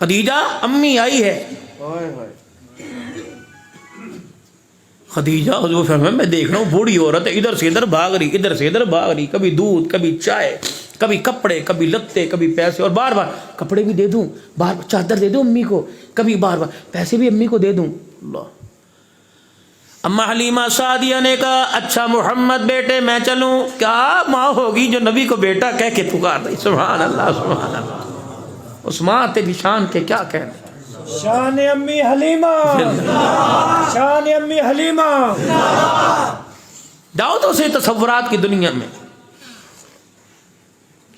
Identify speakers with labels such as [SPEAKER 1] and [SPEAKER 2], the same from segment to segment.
[SPEAKER 1] خدیجہ امی آئی ہے. خدیجہ حضور فرمایا میں دیکھ رہا ہوں بوڑھی عورت ہے، ادھر سے ادھر بھاگ رہی، ادھر سے ادھر بھاگ رہی، کبھی دودھ، کبھی چائے، کبھی کپڑے، کبھی لتے، کبھی پیسے، اور بار بار کپڑے بھی دے دوں، بار بار چادر دے دوں امی کو، کبھی بار بار پیسے بھی امی کو دے دوں. اللہ. اما حلیمہ سعدیہ نے کہا اچھا محمد بیٹے میں چلوں. کیا ماں ہوگی جو نبی کو بیٹا کہہ کے پکار رہی. سبحان اللہ سبحان اللہ. اس ماں تیری شان کے کیا کہنے.
[SPEAKER 2] شان امی حلیمہ، شان امی حلیمہ.
[SPEAKER 1] جاؤ تو اسے تصورات کی دنیا میں،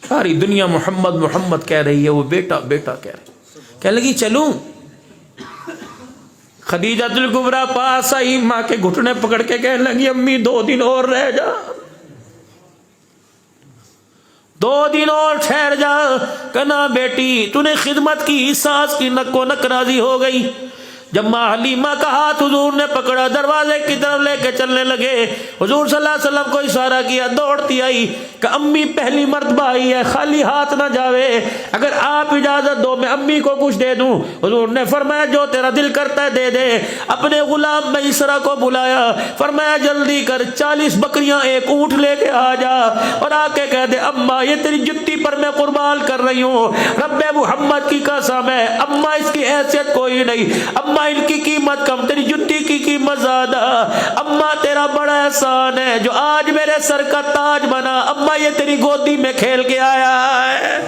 [SPEAKER 1] ساری دنیا محمد محمد کہہ رہی ہے، وہ بیٹا بیٹا کہہ رہی. کہنے لگی چلوں. خدیجہ الکبریٰ پاس آئی، ماں کے گھٹنے پکڑ کے کہنے لگی امی 2 دن اور رہ جا، 2 دن اور ٹھہر جا. کہنا بیٹی تو نے خدمت کی، ساس کی نک و نک راضی ہو گئی. جب ماں حلیمہ کا ہاتھ حضور نے پکڑا، دروازے کی طرف لے کے چلنے لگے، حضور صلی اللہ علیہ وسلم کو اشارہ کیا، دوڑتی آئی کہ امی پہلی مرتبہ آئی ہے، خالی ہاتھ نہ جاوے، اگر آپ اجازت دو میں امی کو کچھ دے دوں. حضور نے فرمایا جو تیرا دل کرتا ہے دے دے. اپنے غلام میسرہ کو بلایا، فرمایا جلدی کر 40 بکریاں 1 اونٹ لے کے آ جا، اور آ کے کہہ دے اماں یہ تیری جتی پر میں قربان کر رہی ہوں، رب محمد کی قسم ہے اماں اس کی حیثیت کوئی نہیں، اماں ان کی قیمت کم، تیری جتی کی قیمت زیادہ. اماں تیرا بڑا احسان ہے جو آج میرے سر کا تاج بنا، اماں یہ تیری گودی میں کھیل کے آیا ہے.